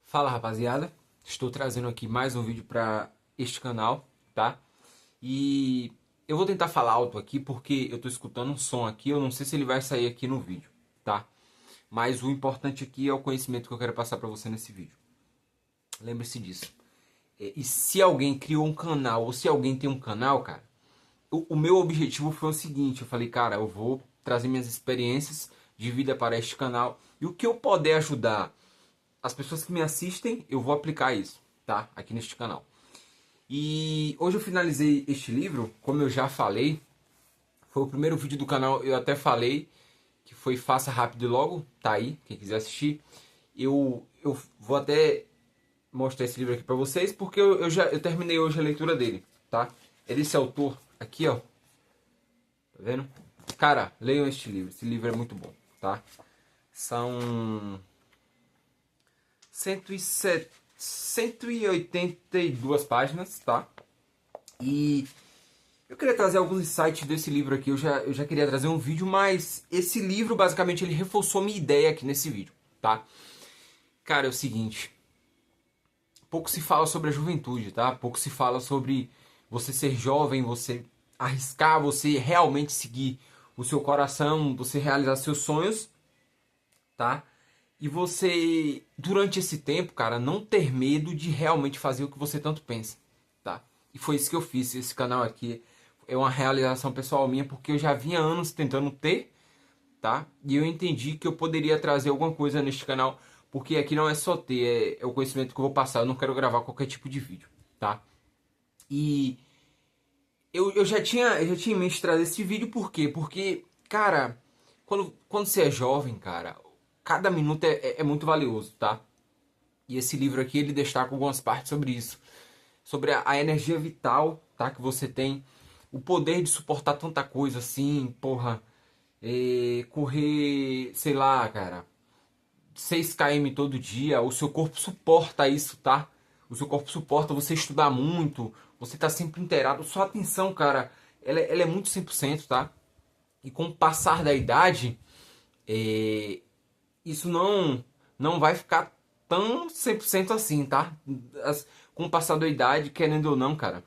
Fala rapaziada, estou trazendo aqui mais um vídeo para este canal, tá? E eu vou tentar falar alto aqui porque eu estou escutando um som aqui, eu não sei se ele vai sair aqui no vídeo, tá? Mas o importante aqui é o conhecimento que eu quero passar para você nesse vídeo. Lembre-se disso. E se alguém criou um canal, ou se alguém tem um canal, cara, o meu objetivo foi o seguinte, eu falei, cara, eu vou trazer minhas experiências de vida para este canal e o que eu puder ajudar as pessoas que me assistem, eu vou aplicar isso, tá? Aqui neste canal. E hoje eu finalizei este livro, como eu já falei, foi o primeiro vídeo do canal, eu até falei, que foi Faça Rápido e Logo, tá aí, quem quiser assistir. Eu vou até mostrar esse livro aqui pra vocês, porque eu terminei hoje a leitura dele, tá? É desse autor aqui, ó, tá vendo? Cara, leiam este livro, esse livro é muito bom, tá? São 107, 182 páginas, tá? E eu queria trazer alguns insights desse livro aqui. Eu já queria trazer um vídeo, mas esse livro, basicamente, ele reforçou minha ideia aqui nesse vídeo, tá? Cara, é o seguinte. Pouco se fala sobre a juventude, tá? Pouco se fala sobre você ser jovem, você arriscar, você realmente seguir o seu coração, você realizar seus sonhos, tá? E você, durante esse tempo, cara, não ter medo de realmente fazer o que você tanto pensa, tá? E foi isso que eu fiz. Esse canal aqui é uma realização pessoal minha, porque eu já vinha anos tentando ter, tá? E eu entendi que eu poderia trazer alguma coisa neste canal, porque aqui não é só ter, é o conhecimento que eu vou passar. Eu não quero gravar qualquer tipo de vídeo, tá? E eu já tinha em mente trazer esse vídeo, por quê? Porque, cara, quando você é jovem, cara, cada minuto é muito valioso, tá? E esse livro aqui, ele destaca algumas partes sobre isso. Sobre a energia vital, tá? Que você tem. O poder de suportar tanta coisa assim, porra. Correr, sei lá, cara, 6 km todo dia. O seu corpo suporta isso, tá? O seu corpo suporta você estudar muito. Você tá sempre inteirado. Sua atenção, cara, ela é muito 100%, tá? E com o passar da idade, é, isso não vai ficar tão 100% assim, tá? Com o passar da idade, querendo ou não, cara,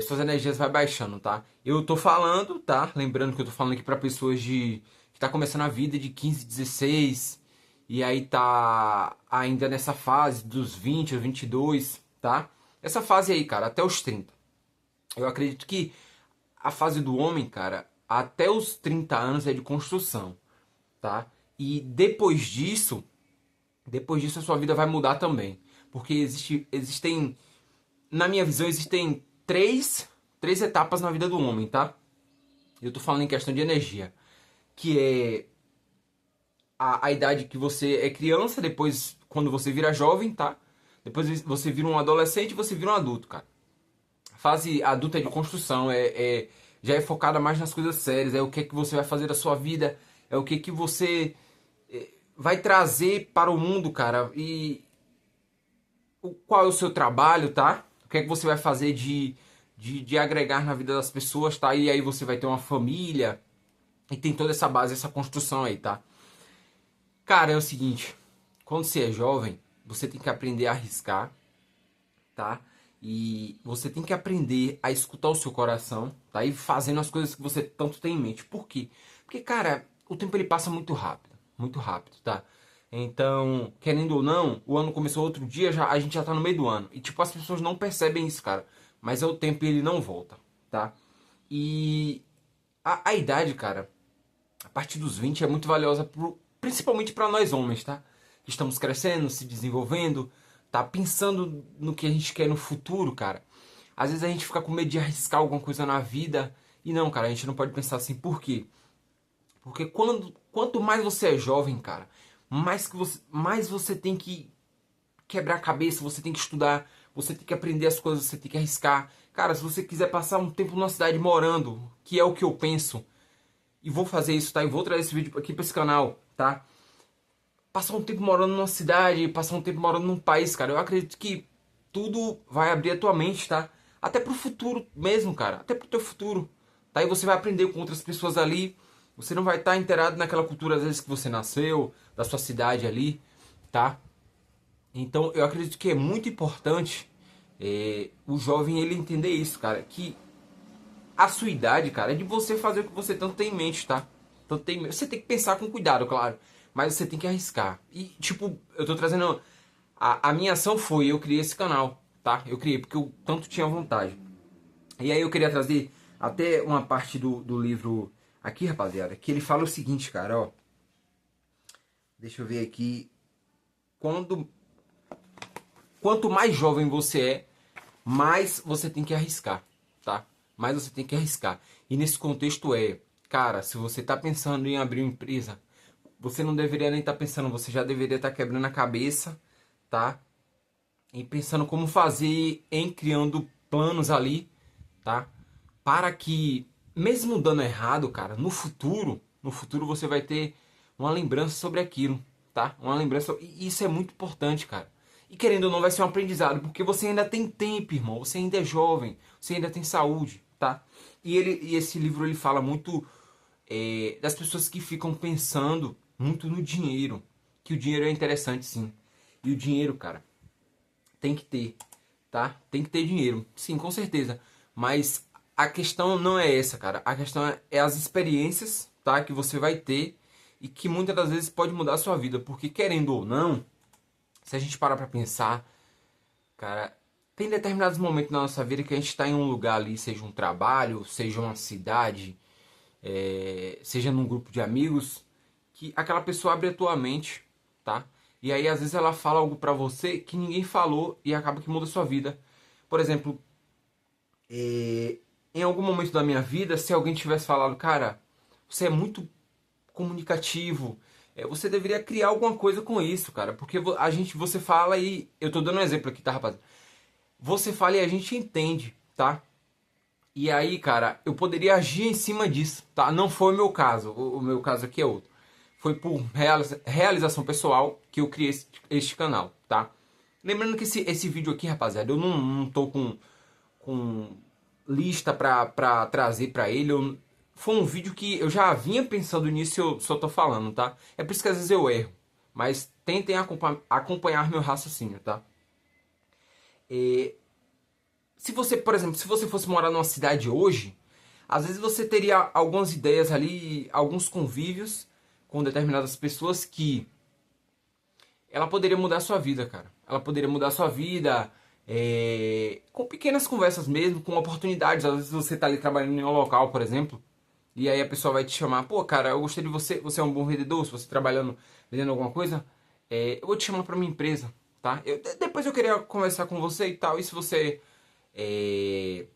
suas energias vai baixando, tá? Eu tô falando, tá? Lembrando que eu tô falando aqui pra pessoas que tá começando a vida de 15, 16 e aí tá ainda nessa fase dos 20 aos 22, tá? Essa fase aí, cara, até os 30. Eu acredito que a fase do homem, cara, até os 30 anos é de construção, tá? E depois disso a sua vida vai mudar também. Porque existem, na minha visão, existem três etapas na vida do homem, tá? Eu tô falando em questão de energia. Que é a idade que você é criança, depois quando você vira jovem, tá? Depois você vira um adolescente e você vira um adulto, cara. A fase adulta é de construção, já é focada mais nas coisas sérias, é o que é que você vai fazer da sua vida, é o que é que você vai trazer para o mundo, cara. E qual é o seu trabalho, tá? O que é que você vai fazer de agregar na vida das pessoas, tá? E aí você vai ter uma família e tem toda essa base, essa construção aí, tá? Cara, é o seguinte, quando você é jovem, você tem que aprender a arriscar, tá? E você tem que aprender a escutar o seu coração, tá? E fazendo as coisas que você tanto tem em mente. Por quê? Porque, cara, o tempo ele passa muito rápido, tá? Então, querendo ou não, o ano começou outro dia, a gente já tá no meio do ano. E tipo, as pessoas não percebem isso, cara. Mas é o tempo e ele não volta, tá? E a idade, cara, a partir dos 20 é muito valiosa, principalmente para nós homens, tá? Que estamos crescendo, se desenvolvendo, tá? Pensando no que a gente quer no futuro, cara. Às vezes a gente fica com medo de arriscar alguma coisa na vida. E não, cara, a gente não pode pensar assim. Por quê? Porque quanto mais você é jovem, cara, mais você tem que quebrar a cabeça, você tem que estudar, você tem que aprender as coisas, você tem que arriscar. Cara, se você quiser passar um tempo numa cidade morando, que é o que eu penso, e vou fazer isso, tá? E vou trazer esse vídeo aqui pra esse canal, tá? Passar um tempo morando numa cidade, passar um tempo morando num país, cara, eu acredito que tudo vai abrir a tua mente, tá? Até pro futuro mesmo, cara. Até pro teu futuro. Tá? E você vai aprender com outras pessoas ali. Você não vai estar inteirado naquela cultura, às vezes, que você nasceu, da sua cidade ali, tá? Então eu acredito que é muito importante o jovem ele entender isso, cara, que a sua idade, cara, é de você fazer o que você tanto tem em mente, tá? Você tem que pensar com cuidado, claro, mas você tem que arriscar. E, tipo, eu tô trazendo. A minha ação foi: eu criei esse canal, tá? Eu criei porque eu tanto tinha vontade. E aí eu queria trazer até uma parte do livro aqui, rapaziada, que ele fala o seguinte, cara, ó. Deixa eu ver aqui. Quando, quanto mais jovem você é, mais você tem que arriscar, tá? Mais você tem que arriscar. E nesse contexto cara, se você tá pensando em abrir uma empresa, você não deveria nem estar pensando, você já deveria estar quebrando a cabeça, tá? E pensando como fazer, em criando planos ali, tá? Para que, mesmo dando errado, cara, no futuro você vai ter uma lembrança sobre aquilo, tá? Uma lembrança, e isso é muito importante, cara. E querendo ou não, vai ser um aprendizado, porque você ainda tem tempo, irmão. Você ainda é jovem, você ainda tem saúde, tá? E esse livro ele fala muito das pessoas que ficam pensando muito no dinheiro, que o dinheiro é interessante, sim. E o dinheiro, cara, tem que ter, tá? Tem que ter dinheiro, sim, com certeza. Mas a questão não é essa, cara. A questão é as experiências, tá? Que você vai ter e que muitas das vezes pode mudar a sua vida, porque querendo ou não, se a gente parar pra pensar, cara, tem determinados momentos na nossa vida que a gente está em um lugar ali, seja um trabalho, seja uma cidade, seja num grupo de amigos, que aquela pessoa abre a tua mente, tá? E aí às vezes ela fala algo pra você que ninguém falou e acaba que muda a sua vida. Por exemplo, em algum momento da minha vida, se alguém tivesse falado, cara, você é muito comunicativo, você deveria criar alguma coisa com isso, cara, porque você fala e eu tô dando um exemplo aqui, tá, rapaz? Você fala e a gente entende, tá? E aí, cara, eu poderia agir em cima disso, tá? Não foi o meu caso, o meu caso aqui é outro. Foi por realização pessoal que eu criei este canal, tá? Lembrando que esse vídeo aqui, rapaziada, eu não tô com lista pra trazer pra ele. Foi um vídeo que eu já vinha pensando nisso e eu só tô falando, tá? É por isso que às vezes eu erro. Mas tentem acompanhar meu raciocínio, tá? E, se você, por exemplo, se você fosse morar numa cidade hoje, às vezes você teria algumas ideias ali, alguns convívios com determinadas pessoas que ela poderia mudar a sua vida, cara. Ela poderia mudar a sua vida com pequenas conversas mesmo, com oportunidades. Às vezes você tá ali trabalhando em um local, por exemplo, e aí a pessoa vai te chamar, pô, cara, eu gostei de você, você é um bom vendedor, se você trabalhando, vendendo alguma coisa, eu vou te chamar pra minha empresa, tá? Depois eu queria conversar com você e tal, e se você é,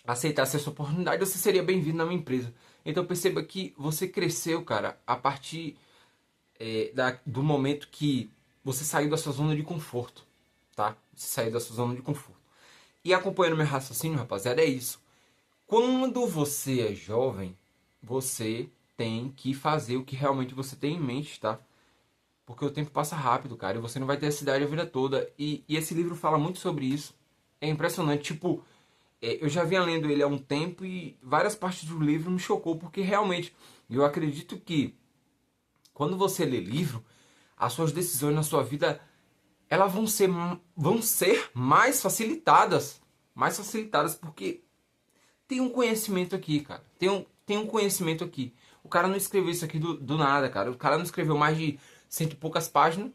aceitasse essa oportunidade, você seria bem-vindo na minha empresa. Então perceba que você cresceu, cara, a partir do momento que você saiu da sua zona de conforto, tá? Você saiu da sua zona de conforto. E acompanhando meu raciocínio, rapaziada, é isso. Quando você é jovem, você tem que fazer o que realmente você tem em mente, tá? Porque o tempo passa rápido, cara, e você não vai ter essa idade a vida toda. E esse livro fala muito sobre isso. É impressionante, tipo, eu já vinha lendo ele há um tempo e várias partes do livro me chocou, porque realmente eu acredito que quando você lê livro, as suas decisões na sua vida elas vão ser mais facilitadas porque tem um conhecimento aqui, cara. Tem um conhecimento aqui. O cara não escreveu isso aqui do nada, cara. O cara não escreveu mais de cento e poucas páginas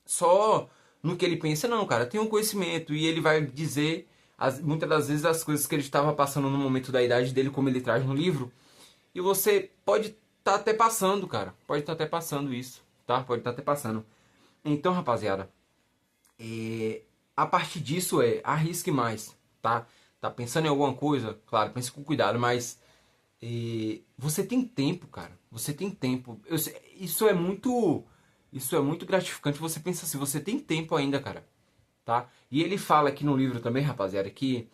só no que ele pensa, não, cara. Tem um conhecimento e ele vai dizer muitas das vezes as coisas que ele estava passando no momento da idade dele, como ele traz no livro. E você pode estar até passando, cara. Pode estar até passando isso, tá? Pode estar até passando. Então, rapaziada, a partir disso arrisque mais, tá? Tá pensando em alguma coisa? Claro, pense com cuidado, mas você tem tempo, cara. Você tem tempo. Isso é muito gratificante. Você pensa assim, você tem tempo ainda, cara, tá? E ele fala aqui no livro também, rapaziada, que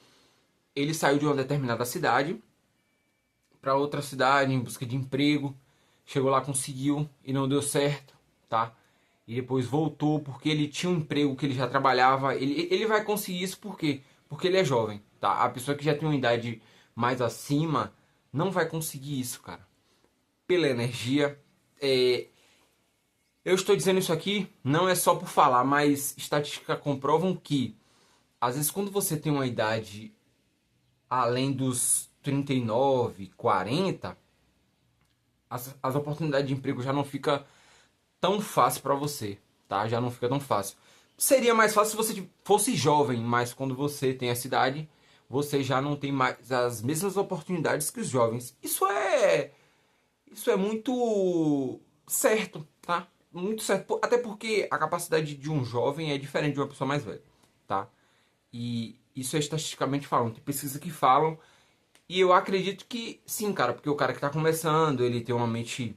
ele saiu de uma determinada cidade para outra cidade em busca de emprego. Chegou lá, conseguiu e não deu certo, tá? E depois voltou porque ele tinha um emprego que ele já trabalhava. Ele vai conseguir isso por quê? Porque ele é jovem, tá? A pessoa que já tem uma idade mais acima não vai conseguir isso, cara. Pela energia. Eu estou dizendo isso aqui não é só por falar, mas estatísticas comprovam que, às vezes, quando você tem uma idade além dos 39, 40, as oportunidades de emprego já não fica tão fácil para você, tá? Já não fica tão fácil. Seria mais fácil se você fosse jovem, mas quando você tem essa idade, você já não tem mais as mesmas oportunidades que os jovens. Isso é muito certo, tá? Muito certo. Até porque a capacidade de um jovem é diferente de uma pessoa mais velha, tá? E isso é estatisticamente falando. Tem pesquisas que falam. E eu acredito que sim, cara. Porque o cara que tá começando, ele tem uma mente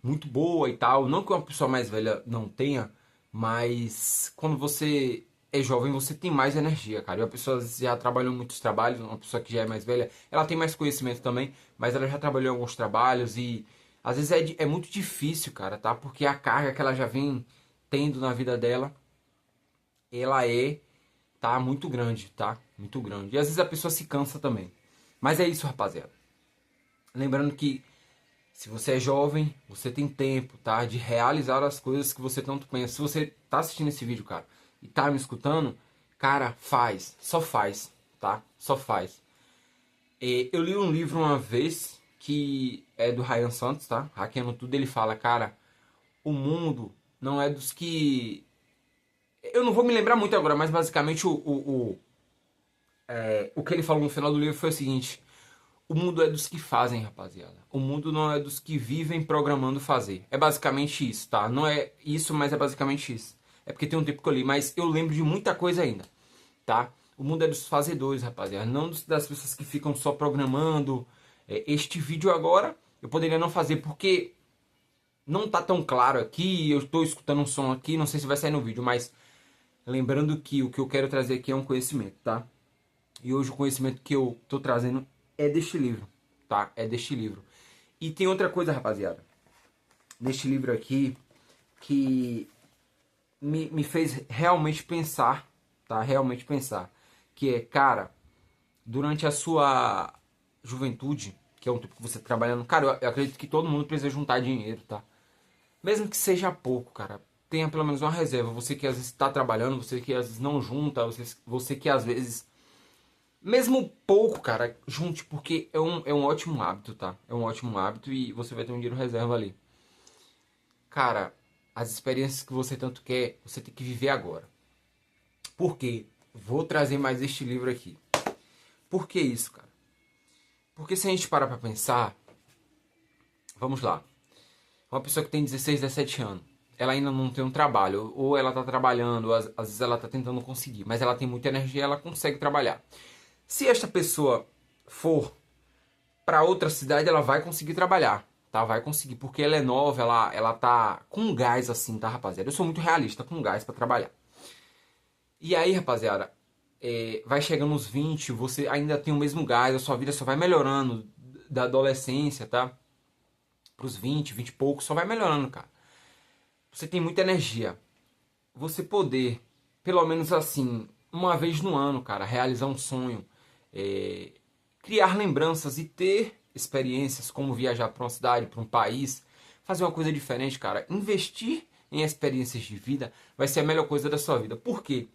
muito boa e tal. Não que uma pessoa mais velha não tenha. Mas quando você é jovem, você tem mais energia, cara. E uma pessoa às vezes, já trabalhou em muitos trabalhos. Uma pessoa que já é mais velha, ela tem mais conhecimento também. Mas ela já trabalhou em alguns trabalhos. E às vezes é muito difícil, cara, tá? Porque a carga que ela já vem tendo na vida dela, ela tá muito grande, tá? Muito grande. E às vezes a pessoa se cansa também. Mas é isso, rapaziada. Lembrando que se você é jovem, você tem tempo, tá? De realizar as coisas que você tanto pensa. Se você tá assistindo esse vídeo, cara, e tá me escutando, cara, faz. Só faz, tá? Só faz. Eu li um livro uma vez que é do Ryan Santos, tá? Hackeando Tudo. Ele fala, cara, o mundo não é dos que... Eu não vou me lembrar muito agora, mas basicamente o que ele falou no final do livro foi o seguinte: o mundo é dos que fazem, rapaziada. O mundo não é dos que vivem programando fazer. É basicamente isso, tá? Não é isso, mas é basicamente isso. É porque tem um tempo que eu li, mas eu lembro de muita coisa ainda, tá? O mundo é dos fazedores, rapaziada. Não das pessoas que ficam só programando. Este vídeo agora eu poderia não fazer porque não tá tão claro aqui. Eu estou escutando um som aqui, não sei se vai sair no vídeo, mas lembrando que o que eu quero trazer aqui é um conhecimento, tá? E hoje o conhecimento que eu tô trazendo é deste livro, tá? É deste livro. E tem outra coisa, rapaziada. Neste livro aqui, que me fez realmente pensar, tá? Realmente pensar. Que é, cara, durante a sua juventude, que é um tempo que você tá trabalhando... Cara, eu acredito que todo mundo precisa juntar dinheiro, tá? Mesmo que seja pouco, cara. Tenha pelo menos uma reserva. Você que às vezes tá trabalhando, você que às vezes não junta, você que às vezes... Mesmo pouco, cara, junte, porque é um ótimo hábito, tá? É um ótimo hábito e você vai ter um dinheiro reserva ali. Cara, as experiências que você tanto quer, você tem que viver agora. Por quê? Vou trazer mais este livro aqui. Por que isso, cara? Porque se a gente parar pra pensar, vamos lá. Uma pessoa que tem 16, 17 anos, ela ainda não tem um trabalho, ou ela tá trabalhando, ou às vezes ela tá tentando conseguir, mas ela tem muita energia, ela consegue trabalhar. Se esta pessoa for para outra cidade, ela vai conseguir trabalhar, tá? Vai conseguir, porque ela é nova, ela tá com gás assim, tá, rapaziada? Eu sou muito realista, com gás para trabalhar. E aí, rapaziada, vai chegando nos 20, você ainda tem o mesmo gás, a sua vida só vai melhorando da adolescência, tá? Pros 20, 20 e pouco, só vai melhorando, cara. Você tem muita energia. Você poder, pelo menos assim, uma vez no ano, cara, realizar um sonho, é, criar lembranças e ter experiências como viajar para uma cidade, para um país, fazer uma coisa diferente, cara. Investir em experiências de vida vai ser a melhor coisa da sua vida. Por quê?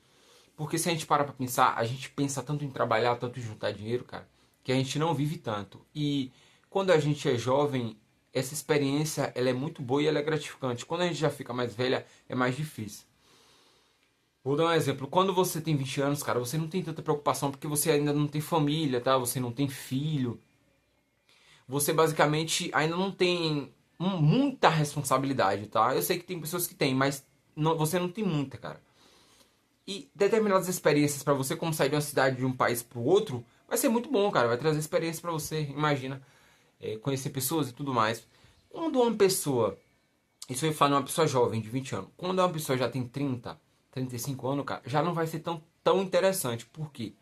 Porque se a gente parar para pensar, a gente pensa tanto em trabalhar, tanto em juntar dinheiro, cara, que a gente não vive tanto. E quando a gente é jovem, essa experiência ela é muito boa e ela é gratificante. Quando a gente já fica mais velha, é mais difícil. Vou dar um exemplo. Quando você tem 20 anos, cara, você não tem tanta preocupação porque você ainda não tem família, tá? Você não tem filho. Você basicamente ainda não tem muita responsabilidade, tá? Eu sei que tem pessoas que têm, mas você não tem muita, cara. E determinadas experiências pra você, como sair de uma cidade de um país pro outro, vai ser muito bom, cara. Vai trazer experiência pra você. Imagina, conhecer pessoas e tudo mais. Quando uma pessoa, isso eu falo de uma pessoa jovem de 20 anos, quando uma pessoa já tem 30, 35 anos, cara, já não vai ser tão interessante. Por quê?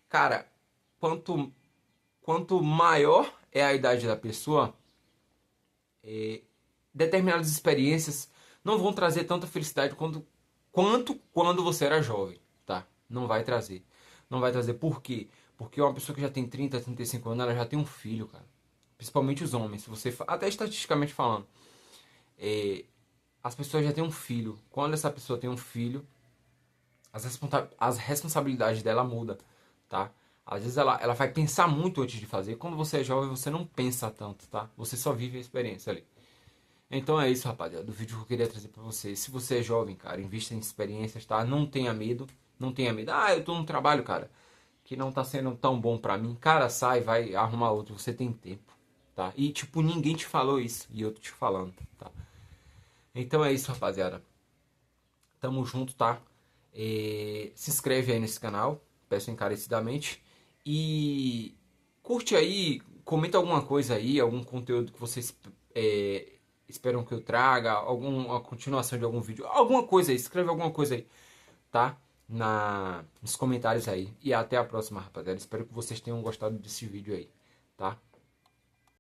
Cara, quanto maior é a idade da pessoa, determinadas experiências não vão trazer tanta felicidade quanto quando você era jovem, tá? Não vai trazer. Não vai trazer. Por quê? Porque uma pessoa que já tem 30, 35 anos, ela já tem um filho, cara. Principalmente os homens. Se você até estatisticamente falando. as pessoas já têm um filho. Quando essa pessoa tem um filho, as responsabilidades dela mudam, tá? Às vezes ela vai pensar muito antes de fazer. Quando você é jovem, você não pensa tanto, tá? Você só vive a experiência ali. Então é isso, rapaziada, do vídeo que eu queria trazer pra vocês. Se você é jovem, cara, invista em experiências, tá? Não tenha medo, não tenha medo. Ah, eu tô num trabalho, cara, que não tá sendo tão bom pra mim. Cara, sai, vai arrumar outro, você tem tempo, tá? E, tipo, ninguém te falou isso, e eu tô te falando, tá? Então é isso, rapaziada. Tamo junto, tá? Se inscreve aí nesse canal, peço encarecidamente. E curte aí, comenta alguma coisa aí, algum conteúdo que vocês esperam que eu traga, alguma continuação de algum vídeo, alguma coisa aí, escreve alguma coisa aí, tá? Nos comentários aí. E até a próxima, rapaziada. Espero que vocês tenham gostado desse vídeo aí, tá?